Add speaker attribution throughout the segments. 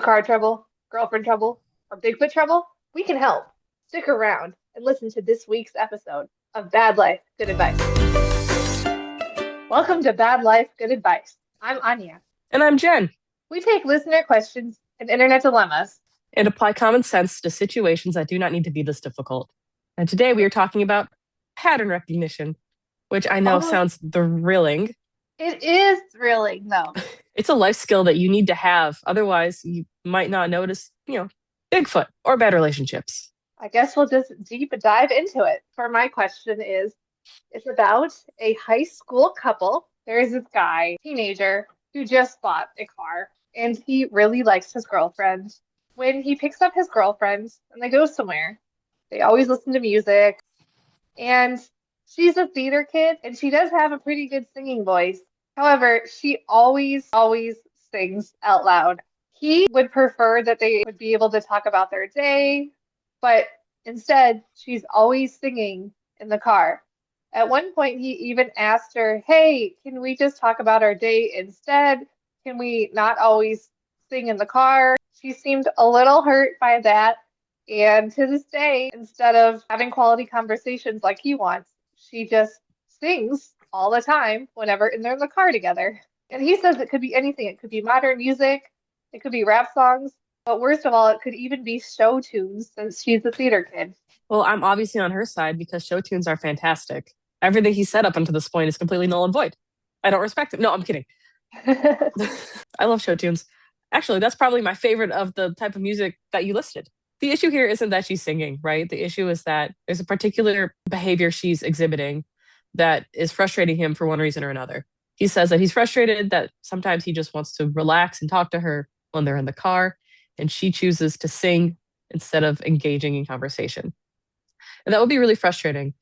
Speaker 1: have car trouble, girlfriend trouble, or Bigfoot trouble? We can help. Stick around and listen to this week's episode of Bad Life, Good Advice. Welcome to Bad Life, Good Advice. I'm Anya.
Speaker 2: And I'm Jen.
Speaker 1: We take listener questions and internet dilemmas
Speaker 2: And apply common sense to situations that do not need to be this difficult. And today we are talking about pattern recognition, which I know
Speaker 1: Oh,
Speaker 2: sounds thrilling.
Speaker 1: it is thrilling, though.
Speaker 2: It's a life skill that you need to have. Otherwise, you might not notice, Bigfoot or bad relationships.
Speaker 1: I guess we'll just deep dive into it. For my question is, it's about a high school couple. There is this guy, teenager, who just bought a car, and he really likes his girlfriend. When he picks up his girlfriend and they go somewhere, they always listen to music. And she's a theater kid, and she does have a pretty good singing voice. However, she always sings out loud. He would prefer that they would be able to talk about their day, but instead, she's always singing in the car. At one point, he even asked her, "Hey, can we just talk about our day instead? Can we not always sing in the car?" She seemed a little hurt by that. And to this day, instead of having quality conversations like he wants, she just sings all the time whenever they're in the car together. And he says it could be anything. It could be modern music, it could be rap songs, but worst of all, it could even be show tunes since she's a theater kid.
Speaker 2: Well, I'm obviously on her side because show tunes are fantastic. Everything he said up until this point is completely null and void. I don't respect him. No, I'm kidding. I love show tunes. Actually, that's probably my favorite of the type of music that you listed. The issue here isn't that she's singing, right? The issue is that there's a particular behavior she's exhibiting that is frustrating him for one reason or another. He says that he's frustrated that sometimes he just wants to relax and talk to her when they're in the car, and she chooses to sing instead of engaging in conversation. And that would be really frustrating,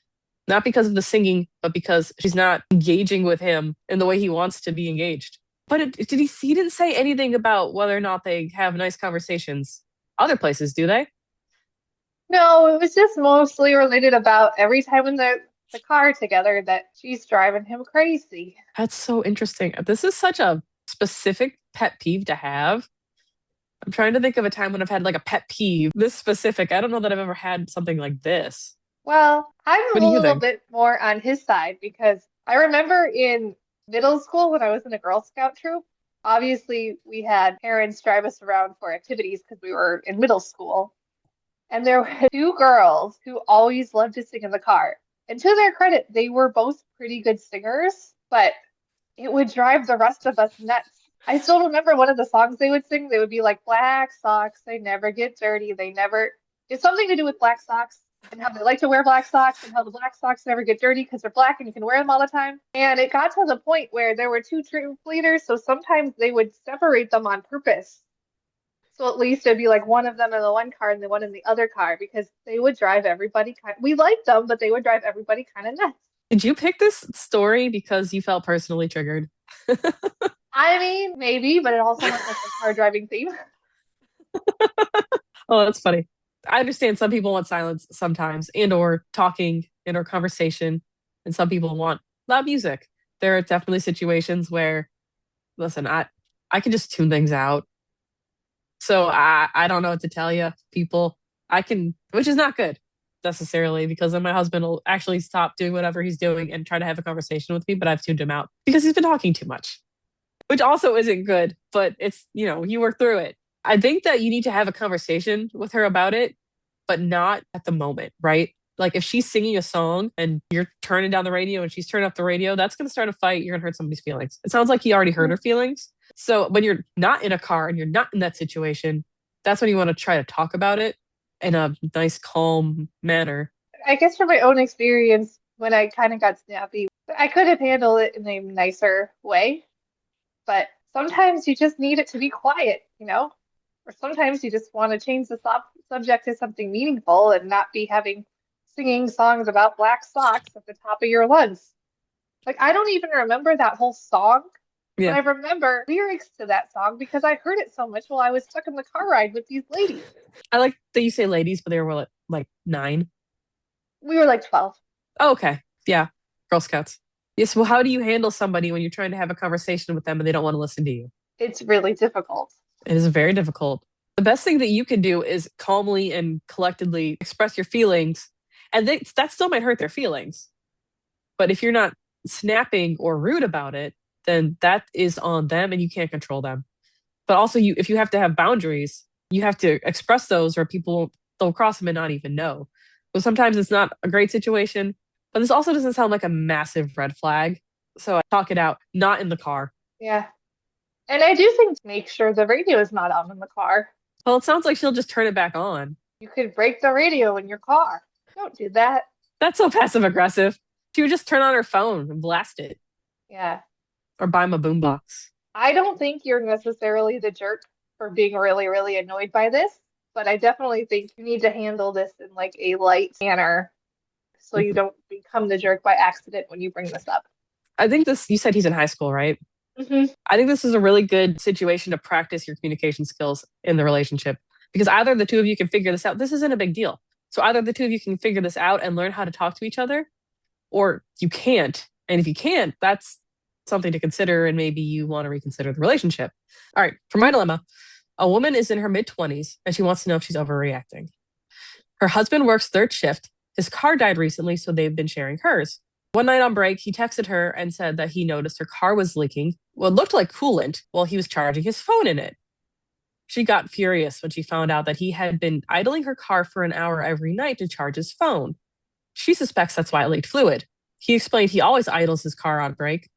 Speaker 2: not because of the singing, but because she's not engaging with him in the way he wants to be engaged. But he didn't say anything about whether or not they have nice conversations other places, do they?
Speaker 1: No, it was just mostly related about every time in the car together that she's driving him crazy.
Speaker 2: That's so interesting. This is such a specific pet peeve to have. I'm trying to think of a time when I've had like a pet peeve this specific. I don't know that I've ever had something like this.
Speaker 1: Well, I'm
Speaker 2: What
Speaker 1: a
Speaker 2: do you
Speaker 1: little
Speaker 2: think?
Speaker 1: bit more on his side because I remember in middle school when I was in a Girl Scout troop, obviously we had parents drive us around for activities because we were in middle school. And there were two girls who always loved to sing in the car. And to their credit, they were both pretty good singers, but it would drive the rest of us nuts. I still remember one of the songs they would sing. They would be like, "Black socks, they never get dirty. They never." It's something to do with black socks and how they like to wear black socks and how the black socks never get dirty because they're black and you can wear them all the time. And it got to the point where there were two troop leaders, so sometimes they would separate them on purpose. So at least it'd be like one of them in the one car and the one in the other car because they would drive everybody we liked them, but they would drive everybody kind of nuts.
Speaker 2: Did you pick this story because you felt personally triggered?
Speaker 1: I mean, maybe, but it also went with the car driving theme.
Speaker 2: Oh, that's funny. I understand some people want silence sometimes and or talking and or conversation, and some people want loud music. There are definitely situations where, listen, I can just tune things out. So I don't know what to tell you, people. I can, which is not good necessarily, because then my husband will actually stop doing whatever he's doing and try to have a conversation with me, but I've tuned him out because he's been talking too much, which also isn't good, but it's, you work through it. I think that you need to have a conversation with her about it, but not at the moment, right? Like if she's singing a song and you're turning down the radio and she's turning up the radio, that's going to start a fight. You're going to hurt somebody's feelings. It sounds like he already hurt her feelings. So when you're not in a car and you're not in that situation, that's when you want to try to talk about it in a nice, calm manner.
Speaker 1: I guess from my own experience, when I kind of got snappy, I could have handled it in a nicer way, but sometimes you just need it to be quiet, Or sometimes you just want to change the subject to something meaningful and not be having singing songs about black socks at the top of your lungs. Like, I don't even remember that whole song, but
Speaker 2: Yeah.
Speaker 1: I remember lyrics to that song because I heard it so much while I was stuck in the car ride with these ladies.
Speaker 2: I like that you say ladies, but they were like 9.
Speaker 1: We were like 12.
Speaker 2: Oh, okay. Yeah. Girl Scouts. Yes. Well, how do you handle somebody when you're trying to have a conversation with them and they don't want to listen to you?
Speaker 1: It's really difficult.
Speaker 2: It is very difficult. The best thing that you can do is calmly and collectively express your feelings. And that still might hurt their feelings. But if you're not snapping or rude about it, then that is on them and you can't control them. But also, if you have to have boundaries, you have to express those, or people they'll cross them and not even know. So sometimes it's not a great situation, but this also doesn't sound like a massive red flag. So I talk it out, not in the car.
Speaker 1: Yeah. And I do think make sure the radio is not on in the car.
Speaker 2: Well, it sounds like she'll just turn it back on.
Speaker 1: You could break the radio in your car. Don't do that.
Speaker 2: That's so passive aggressive. She would just turn on her phone and blast it,
Speaker 1: Yeah.
Speaker 2: or buy him a boombox.
Speaker 1: I don't think you're necessarily the jerk for being really, really annoyed by this, but I definitely think you need to handle this in like a light manner so you don't become the jerk by accident when you bring this up.
Speaker 2: I think this, you said he's in high school, right?
Speaker 1: Hmm.
Speaker 2: I think this is a really good situation to practice your communication skills in the relationship because either the two of you can figure this out. This isn't a big deal. So either the two of you can figure this out and learn how to talk to each other, or you can't. And if you can't, that's something to consider. And maybe you want to reconsider the relationship. All right. For my dilemma, a woman is in her mid-20s and she wants to know if she's overreacting. Her husband works third shift. His car died recently, so they've been sharing hers. One night on break, he texted her and said that he noticed her car was leaking what looked like coolant while he was charging his phone in it. She got furious when she found out that he had been idling her car for an hour every night to charge his phone. She suspects that's why it leaked fluid. He explained he always idles his car on break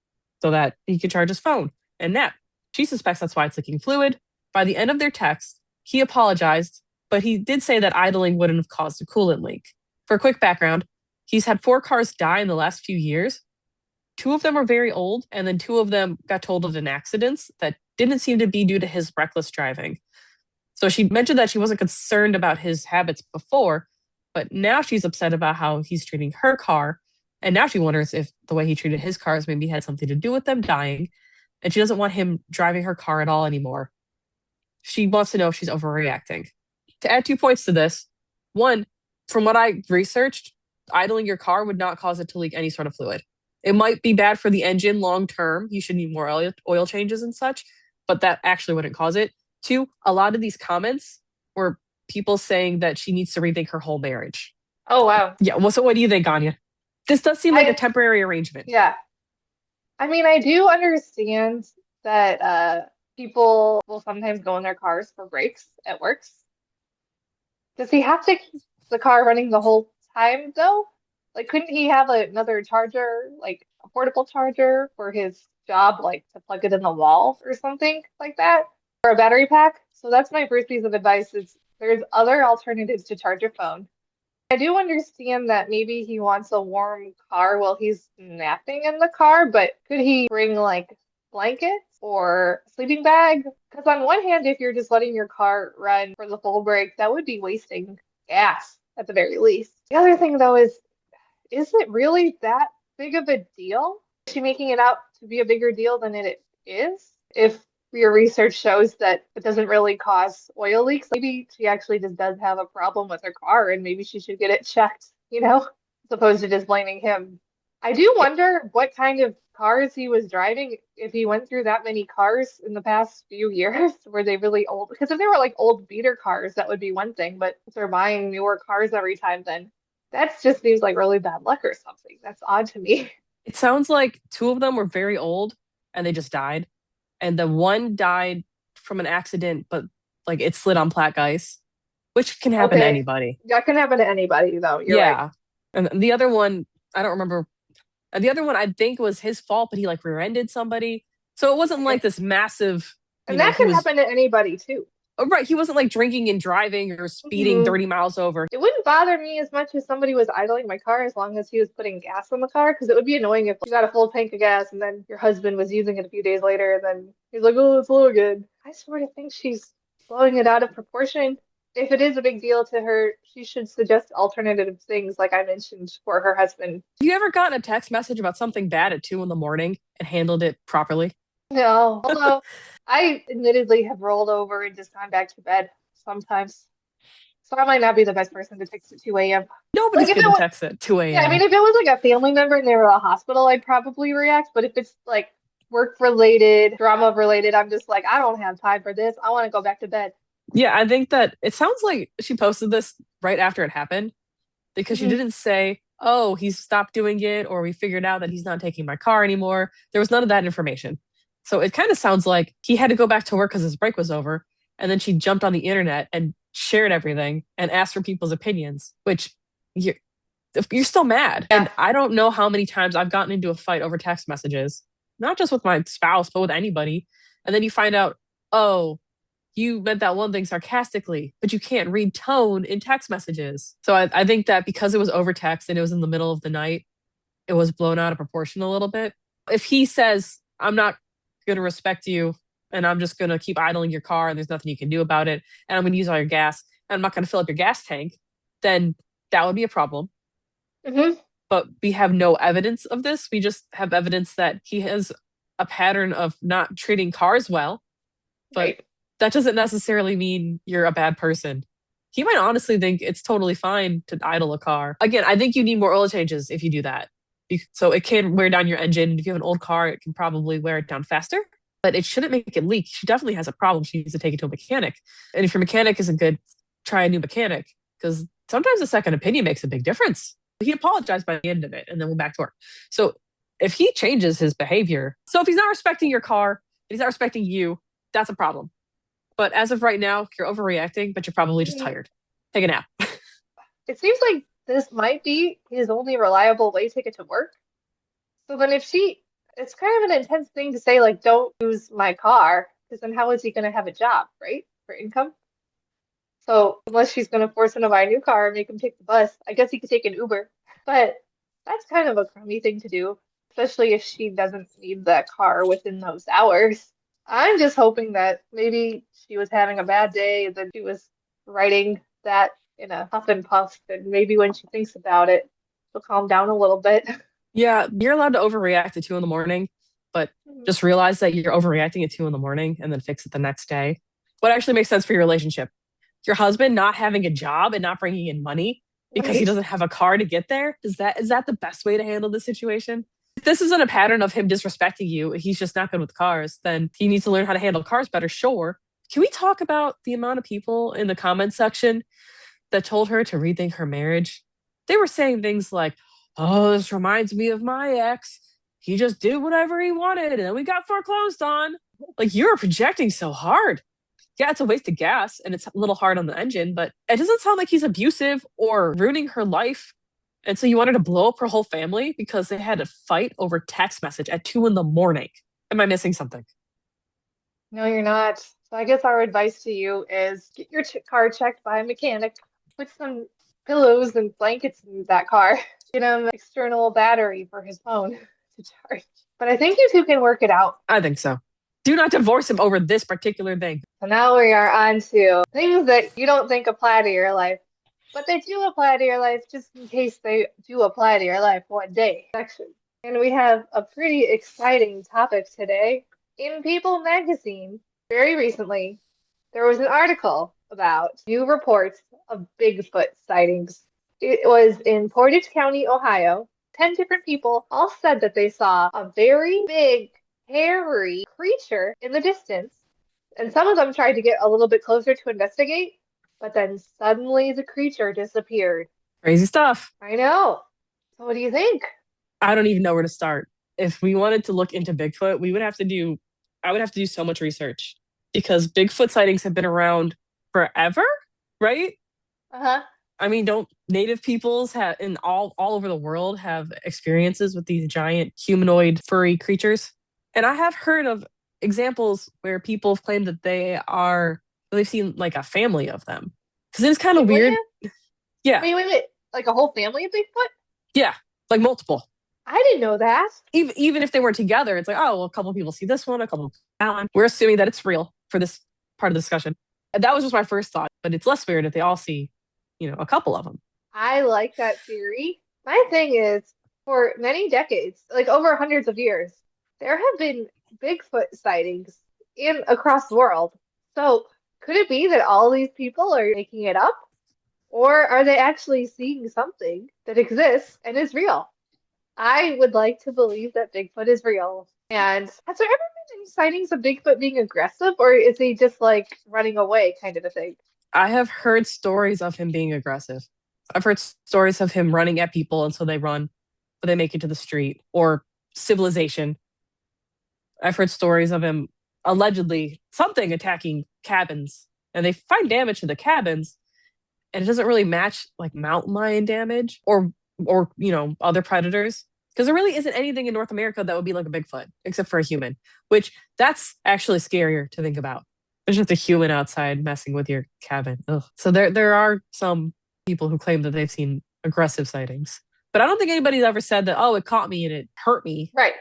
Speaker 2: so that he can charge his phone and nap. She suspects that's why it's leaking fluid. By the end of their text, he apologized, but he did say that idling wouldn't have caused a coolant leak. For a quick background, he's had 4 cars die in the last few years. 2 of them are very old, and then 2 of them got totaled in accidents that didn't seem to be due to his reckless driving. So she mentioned that she wasn't concerned about his habits before, but now she's upset about how he's treating her car. And now she wonders if the way he treated his cars maybe had something to do with them dying. And she doesn't want him driving her car at all anymore. She wants to know if she's overreacting. To add 2 points to this, one, from what I researched, idling your car would not cause it to leak any sort of fluid. It might be bad for the engine long term. You should need more oil changes and such, but that actually wouldn't cause it. 2, a lot of these comments were people saying that she needs to rethink her whole marriage.
Speaker 1: Oh, wow.
Speaker 2: Yeah. Well, so what do you think, Anya? This does seem like a
Speaker 1: I,
Speaker 2: temporary arrangement.
Speaker 1: yeah. I mean, I do understand that people will sometimes go in their cars for breaks at works. Does he have to keep the car running the whole time though? Like, couldn't he have another charger, like a portable charger for his job, like to plug it in the wall or something like that, or a battery pack? So that's my first piece of advice is there's other alternatives to charge your phone. I do understand that maybe he wants a warm car while he's napping in the car, but could he bring like blankets or a sleeping bag? Because on one hand, if you're just letting your car run for the full break, that would be wasting gas at the very least. The other thing though is it really that big of a deal? Is she making it out to be a bigger deal than it is? If your research shows that it doesn't really cause oil leaks, maybe she actually just does have a problem with her car and maybe she should get it checked, as opposed to just blaming him. I do wonder what kind of cars he was driving if he went through that many cars in the past few years. Were they really old? Because if they were like old beater cars, that would be one thing, but if they're buying newer cars every time, then that just seems like really bad luck or something. That's odd to me.
Speaker 2: It sounds like 2 of them were very old and they just died. And the one died from an accident, but like it slid on black ice, which can happen to
Speaker 1: Okay.
Speaker 2: anybody.
Speaker 1: That can happen to anybody, though. You're right.
Speaker 2: Yeah. And the other one, I don't remember. And the other one I think was his fault, but he like rear-ended somebody. So it wasn't like
Speaker 1: Okay.
Speaker 2: this massive,
Speaker 1: And that
Speaker 2: he
Speaker 1: can
Speaker 2: was
Speaker 1: happen to anybody, too.
Speaker 2: right. He wasn't like drinking and driving or speeding
Speaker 1: Hmm.
Speaker 2: 30 miles over.
Speaker 1: It wouldn't bother me as much if somebody was idling my car as long as he was putting gas in the car, because it would be annoying if you got a full tank of gas and then your husband was using it a few days later and then he's like, oh, it's low again. I sort of think she's blowing it out of proportion. If it is a big deal to her, she should suggest alternative things like I mentioned for her husband.
Speaker 2: Have you ever gotten a text message about something bad at 2 in the morning and handled it properly?
Speaker 1: No, although I admittedly have rolled over and just gone back to bed sometimes. So I might not be the best person to text at 2 a.m. Like
Speaker 2: Nobody's
Speaker 1: if it
Speaker 2: good to
Speaker 1: was,
Speaker 2: text at 2
Speaker 1: yeah, I mean,
Speaker 2: a.m.
Speaker 1: if it was like a family member and they were at a hospital, I'd probably react. But if it's like work related, drama related, I'm just like, I don't have time for this. I want to go back to bed.
Speaker 2: Yeah, I think that it sounds like she posted this right after it happened because she
Speaker 1: Hmm.
Speaker 2: didn't say, "Oh, he's stopped doing it," or "We figured out that he's not taking my car anymore." There was none of that information. So it kind of sounds like he had to go back to work because his break was over. And then she jumped on the internet and shared everything and asked for people's opinions, which you're, you're still mad.
Speaker 1: Yeah.
Speaker 2: And I don't know how many times I've gotten into a fight over text messages, not just with my spouse, but with anybody. And then you find out, oh, you meant that one thing sarcastically, but you can't read tone in text messages. So I think that because it was over text and it was in the middle of the night, it was blown out of proportion a little bit. If he says, I'm not going to respect you and I'm just going to keep idling your car and there's nothing you can do about it, and I'm going to use all your gas and I'm not going to fill up your gas tank, then that would be a problem.
Speaker 1: Hmm.
Speaker 2: But we have no evidence of this. We just have evidence that he has a pattern of not treating cars well, but
Speaker 1: Right.
Speaker 2: that doesn't necessarily mean you're a bad person. He might honestly think it's totally fine to idle a car. Again, I think you need more oil changes if you do that. So it can wear down your engine. If you have an old car, it can probably wear it down faster, but it shouldn't make it leak. She definitely has a problem. She needs to take it to a mechanic. And if your mechanic isn't good, try a new mechanic because sometimes a second opinion makes a big difference. He apologized by the end of it and then went back to work. So if he changes his behavior, so if he's not respecting your car, he's not respecting you, that's a problem. But as of right now, you're overreacting, but you're probably just
Speaker 1: Mhm.
Speaker 2: tired. Take a nap.
Speaker 1: It seems like this might be his only reliable way to get to work. So then if it's kind of an intense thing to say, like, don't use my car, because then how is he going to have a job, right? For income? So unless she's going to force him to buy a new car and make him take the bus, I guess he could take an Uber. But that's kind of a crummy thing to do, especially if she doesn't need that car within those hours. I'm just hoping that maybe she was having a bad day, and then she was writing that in a huff and puff, and maybe when she thinks about it, she'll calm down a little bit.
Speaker 2: Yeah, you're allowed to overreact at 2 in the morning, but just realize that you're overreacting at 2 in the morning and then fix it the next day. What actually makes sense for your relationship? Your husband not having a job and not bringing in money because he
Speaker 1: Right.
Speaker 2: doesn't have a car to get there. Is that the best way to handle the situation? If this isn't a pattern of him disrespecting you, he's just not good with cars, then he needs to learn how to handle cars better, sure. Can we talk about the amount of people in the comment section that told her to rethink her marriage? They were saying things like, "Oh, this reminds me of my ex. He just did whatever he wanted and then we got foreclosed on." Like, you're projecting so hard. Yeah, it's a waste of gas and it's a little hard on the engine, but it doesn't sound like he's abusive or ruining her life. And so you wanted to blow up her whole family because they had a fight over text message at 2 in the morning. Am I missing something?
Speaker 1: No, you're not. So I guess our advice to you is get your ch car checked by a mechanic, put some pillows and blankets in that car, get him an external battery for his phone to charge. But I think you two can work it out.
Speaker 2: I think so. Do not divorce him over this particular thing.
Speaker 1: So now we are on to things that you don't think apply to your life, but they do apply to your life just in case they do apply to your life one day section. And we have a pretty exciting topic today. In People magazine, very recently, there was an article about new reports of Bigfoot sightings. It was in Portage County, Ohio. 10 different people all said that they saw a very big, hairy creature in the distance, and some of them tried to get a little bit closer to investigate, but then suddenly the creature disappeared.
Speaker 2: Crazy stuff.
Speaker 1: I know. So what do you think?
Speaker 2: I don't even know where to start. If we wanted to look into Bigfoot, I would have to do so much research because Bigfoot sightings have been around forever, right?
Speaker 1: Uh-huh.
Speaker 2: I mean, don't native peoples have in all over the world have experiences with these giant humanoid furry creatures? And I have heard of examples where people have claimed that they've seen like a family of them. Because it's kind of
Speaker 1: Family?
Speaker 2: weird. Yeah,
Speaker 1: Wait. Like a whole family of Bigfoot?
Speaker 2: yeah, like multiple.
Speaker 1: I didn't know that.
Speaker 2: Even if they weren't together, it's like, oh, well, a couple of people see this one, a couple that one. We're assuming that it's real for this part of the discussion. And that was just my first thought, but it's less weird if they all see, a couple of them.
Speaker 1: I like that theory. My thing is, for many decades, like over hundreds of years, there have been Bigfoot sightings in across the world. So could it be that all these people are making it up? Or are they actually seeing something that exists and is real? I would like to believe that Bigfoot is real. And has there ever been any sightings of Bigfoot being aggressive, or is he just like running away kind of a thing?
Speaker 2: I have heard stories of him being aggressive. I've heard stories of him running at people and so they run, but they make it to the street or civilization. I've heard stories of him allegedly something attacking cabins and they find damage to the cabins and it doesn't really match like mountain lion damage or other predators because there really isn't anything in North America that would be like a Bigfoot except for a human, which that's actually scarier to think about. There's just a human outside messing with your cabin. Ugh. So there are some people who claim that they've seen aggressive sightings. But I don't think anybody's ever said that, oh, it caught me and it hurt me.
Speaker 1: Right.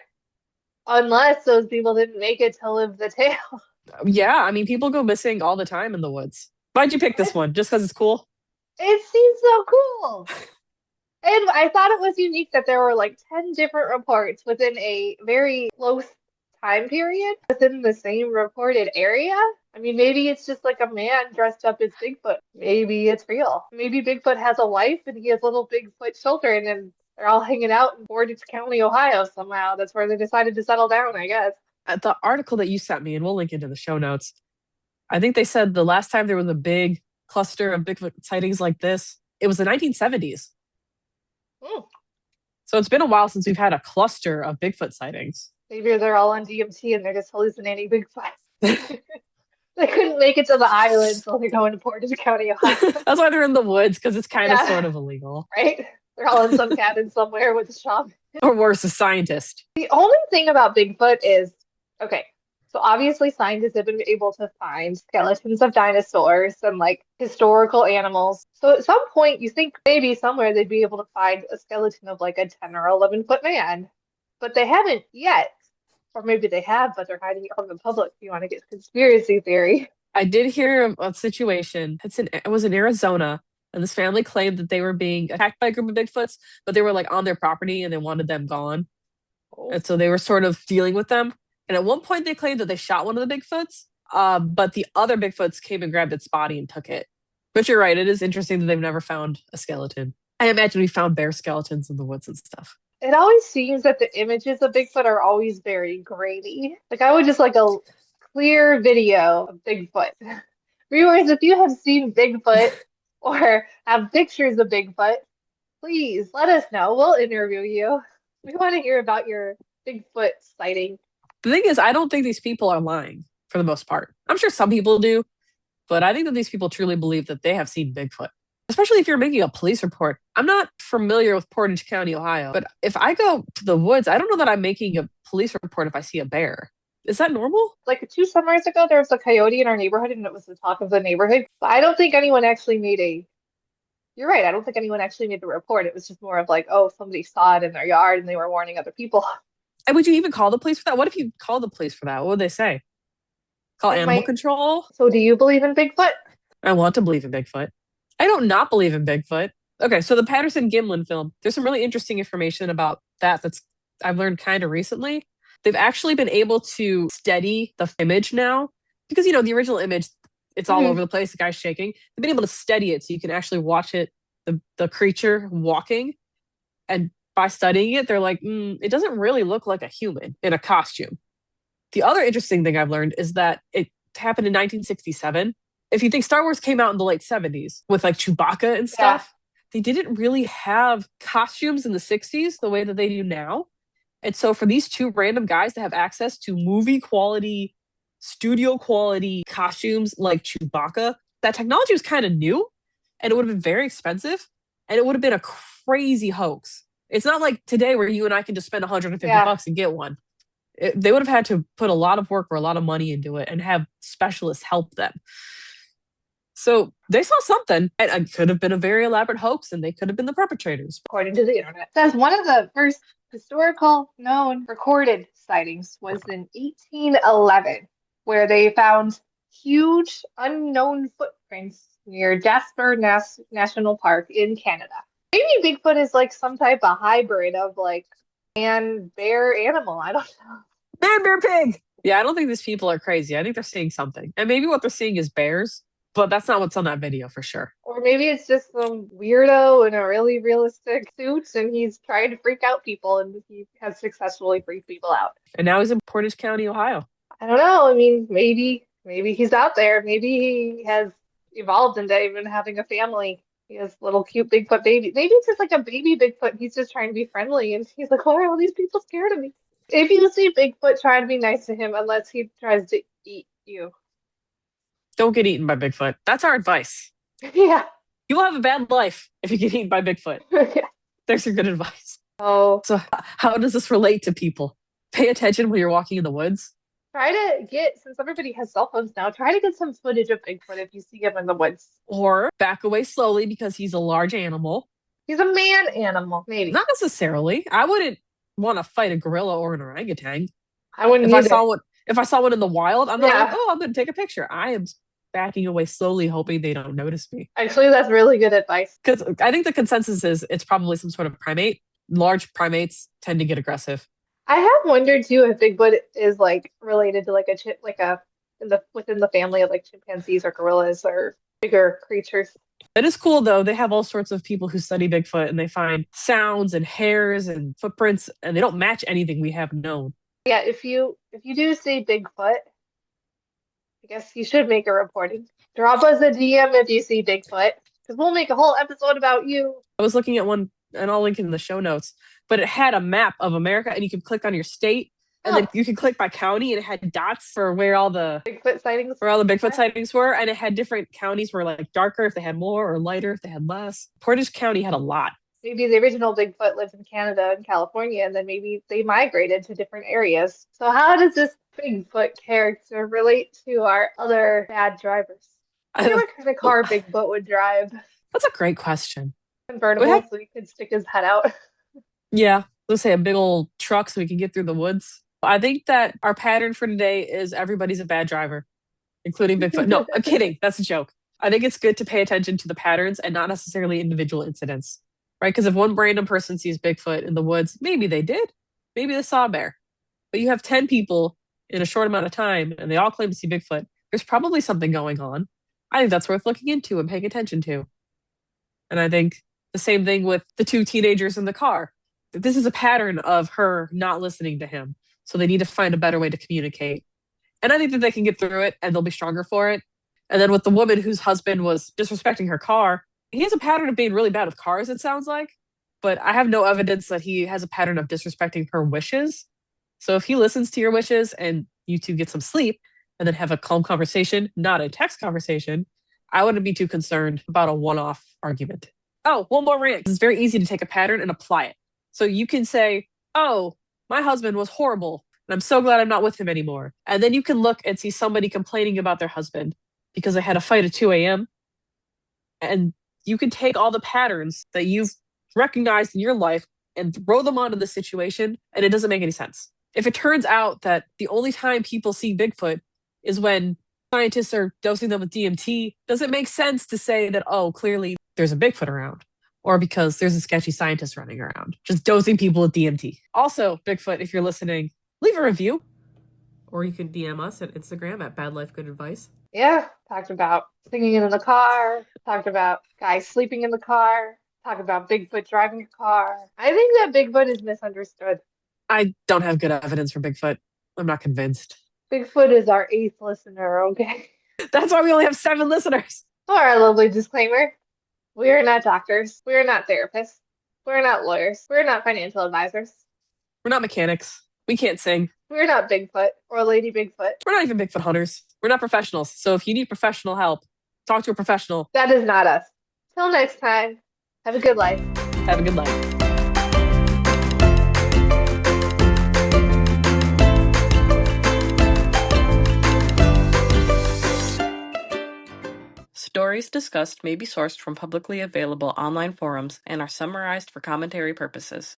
Speaker 1: Unless those people didn't make it to live the tale.
Speaker 2: Yeah, I mean, people go missing all the time in the woods. Why'd you pick this one? Just because it's cool?
Speaker 1: It seems so cool. And I thought it was unique that there were like 10 different reports within a very close time period within the same reported area. I mean, maybe it's just like a man dressed up as Bigfoot. Maybe it's real. Maybe Bigfoot has a wife and he has little Bigfoot children and they're all hanging out in Portage County, Ohio somehow. That's where they decided to settle down, I guess.
Speaker 2: The article that you sent me, and we'll link into the show notes, I think they said the last time there was a big cluster of Bigfoot sightings like this, it was the 1970s.
Speaker 1: Hmm.
Speaker 2: So it's been a while since we've had a cluster of Bigfoot sightings.
Speaker 1: Maybe they're all on DMT and they're just hallucinating Bigfoot. They couldn't make it to the island, so they're going to Portage County, Ohio.
Speaker 2: That's why they're in the woods, because it's kind of
Speaker 1: Yeah,
Speaker 2: sort of illegal.
Speaker 1: right? They're all in some cabin somewhere with a shaman.
Speaker 2: Or worse, a scientist.
Speaker 1: The only thing about Bigfoot is, okay, so obviously scientists have been able to find skeletons of dinosaurs and like historical animals. So at some point, you think maybe somewhere they'd be able to find a skeleton of like a 10 or 11-foot man, but they haven't yet. Or maybe they have, but they're hiding it from the public if you want to get conspiracy theory.
Speaker 2: I did hear of a situation. It was in Arizona, and this family claimed that they were being attacked by a group of Bigfoots, but they were like on their property and they wanted them gone.
Speaker 1: Oh.
Speaker 2: And so they were sort of dealing with them. And at one point, they claimed that they shot one of the Bigfoots, but the other Bigfoots came and grabbed its body and took it. But you're right, it is interesting that they've never found a skeleton. I imagine we found bear skeletons in the woods and stuff.
Speaker 1: It always seems that the images of Bigfoot are always very grainy. Like I would just like a clear video of Bigfoot. Viewers, if you have seen Bigfoot or have pictures of Bigfoot, please let us know. We'll interview you. We want to hear about your Bigfoot sighting.
Speaker 2: The thing is, I don't think these people are lying for the most part. I'm sure some people do, but I think that these people truly believe that they have seen Bigfoot. Especially if you're making a police report. I'm not familiar with Portage County, Ohio, but if I go to the woods, I don't know that I'm making a police report if I see a bear. Is that normal?
Speaker 1: Like 2 summers ago, there was a coyote in our neighborhood and it was the talk of the neighborhood. But I don't think anyone actually made a, you're right, I don't think anyone actually made the report. It was just more of like, oh, somebody saw it in their yard and they were warning other people.
Speaker 2: And would you even call the police for that? What if you called the police for that? What would they say? Call
Speaker 1: It
Speaker 2: animal
Speaker 1: might.
Speaker 2: control?
Speaker 1: So do you believe in Bigfoot?
Speaker 2: I want to believe in Bigfoot. I don't not believe in Bigfoot. Okay, so the Patterson Gimlin film, there's some really interesting information about that's I've learned kind of recently. They've actually been able to steady the image now because the original image, it's all over the place, the guy's shaking. They've been able to steady it so you can actually watch it, the creature walking. And by studying it, they're like, it doesn't really look like a human in a costume. The other interesting thing I've learned is that it happened in 1967. If you think Star Wars came out in the late 70s with like Chewbacca and stuff, they didn't really have costumes in the 60s the way that they do now. And so for these two random guys to have access to movie quality, studio quality costumes like Chewbacca, that technology was kind of new and it would have been very expensive and it would have been a crazy hoax. It's not like today where you and I can just spend $150 and get one. They would have had to put a lot of work or a lot of money into it and have specialists help them. So they saw something, and it could have been a very elaborate hoax, and they could have been the perpetrators.
Speaker 1: According to the internet. It says one of the first historical known recorded sightings was in 1811, where they found huge unknown footprints near Jasper National Park in Canada. Maybe Bigfoot is like some type of hybrid of like man bear animal. I don't know.
Speaker 2: Man, bear, pig. Yeah, I don't think these people are crazy. I think they're seeing something. And maybe what they're seeing is bears, but that's not what's on that video for sure.
Speaker 1: Or maybe it's just some weirdo in a really realistic suit and he's trying to freak out people and he has successfully freaked people out.
Speaker 2: And now he's in Portage County, Ohio.
Speaker 1: I don't know. I mean, maybe he's out there. Maybe he has evolved into even having a family. He has little cute Bigfoot baby. Maybe it's just like a baby Bigfoot. He's just trying to be friendly and he's like, why are all these people scared of me? If you see Bigfoot, try to be nice to him unless he tries to eat you.
Speaker 2: Don't get eaten by Bigfoot. That's our advice.
Speaker 1: Yeah.
Speaker 2: You will have a bad life if you get eaten by Bigfoot.
Speaker 1: Yeah.
Speaker 2: There's your good advice.
Speaker 1: Oh,
Speaker 2: So, how does this relate to people? Pay attention when you're walking in the woods.
Speaker 1: try to get, since everybody has cell phones now, try to get some footage of Bigfoot if you see him in the woods.
Speaker 2: Or back away slowly because he's a large animal.
Speaker 1: He's a man animal, maybe.
Speaker 2: Not necessarily. I wouldn't want to fight a gorilla or an orangutan.
Speaker 1: I wouldn't
Speaker 2: If I
Speaker 1: either.
Speaker 2: saw one, if I saw one in the wild, I'm not like,
Speaker 1: Yeah.
Speaker 2: oh, I'm going to take a picture. I am backing away slowly, hoping they don't notice me.
Speaker 1: Actually, that's really good advice.
Speaker 2: Because I think the consensus is it's probably some sort of primate. Large primates tend to get aggressive.
Speaker 1: I have wondered too if Bigfoot is like related to like a chip, like a in the within the family of like chimpanzees or gorillas or bigger creatures.
Speaker 2: It is cool though. They have all sorts of people who study Bigfoot and they find sounds and hairs and footprints and they don't match anything we have known.
Speaker 1: Yeah, if you do see Bigfoot, I guess you should make a reporting. Drop us a DM if you see Bigfoot, because we'll make a whole episode about you.
Speaker 2: I was looking at one and I'll link it in the show notes, but it had a map of America and you could click on your state and then you could click by county and it had dots for
Speaker 1: Bigfoot sightings.
Speaker 2: where all the Bigfoot sightings were, and it had different counties were like darker if they had more or lighter if they had less. Portage County had a lot.
Speaker 1: Maybe the original Bigfoot lived in Canada and California, and then maybe they migrated to different areas. So how does this Bigfoot character relate to our other bad drivers? I wonder what kind of car Bigfoot would drive.
Speaker 2: That's a great question.
Speaker 1: Convertible, so he could stick his head out.
Speaker 2: Yeah, let's say a big old truck so we can get through the woods. I think that our pattern for today is everybody's a bad driver, including Bigfoot. No, I'm kidding. That's a joke. I think it's good to pay attention to the patterns and not necessarily individual incidents, right? Because if one random person sees Bigfoot in the woods, maybe they did. Maybe they saw a bear. But you have 10 people in a short amount of time and they all claim to see Bigfoot. There's probably something going on. I think that's worth looking into and paying attention to. And I think the same thing with the two teenagers in the car. This is a pattern of her not listening to him. So they need to find a better way to communicate. And I think that they can get through it and they'll be stronger for it. And then with the woman whose husband was disrespecting her car, he has a pattern of being really bad with cars, it sounds like. But I have no evidence that he has a pattern of disrespecting her wishes. So if he listens to your wishes and you two get some sleep and then have a calm conversation, not a text conversation, I wouldn't be too concerned about a one-off argument. Oh, one more rant. It's very easy to take a pattern and apply it. So you can say, oh, my husband was horrible and I'm so glad I'm not with him anymore. And then you can look and see somebody complaining about their husband because they had a fight at 2 a.m. And you can take all the patterns that you've recognized in your life and throw them onto the situation, and it doesn't make any sense. If it turns out that the only time people see Bigfoot is when scientists are dosing them with DMT, does it make sense to say that, oh, clearly there's a Bigfoot around? Or because there's a sketchy scientist running around, just dosing people with DMT. Also, Bigfoot, if you're listening, leave a review. Or you can DM us at Instagram at Bad Life Good Advice.
Speaker 1: Yeah, talked about singing in the car, talked about guys sleeping in the car, talked about Bigfoot driving a car. I think that Bigfoot is misunderstood.
Speaker 2: I don't have good evidence for Bigfoot. I'm not convinced.
Speaker 1: Bigfoot is our 8th listener, okay?
Speaker 2: That's why we only have 7 listeners.
Speaker 1: Our lovely disclaimer. We are not doctors. We are not therapists. We're not lawyers. We're not financial advisors.
Speaker 2: We're not mechanics. We can't sing.
Speaker 1: We're not Bigfoot or Lady Bigfoot.
Speaker 2: We're not even Bigfoot hunters. We're not professionals. So if you need professional help, talk to a professional.
Speaker 1: That is not us. Till next time, have a good life.
Speaker 2: Have a good life. Stories discussed may be sourced from publicly available online forums and are summarized for commentary purposes.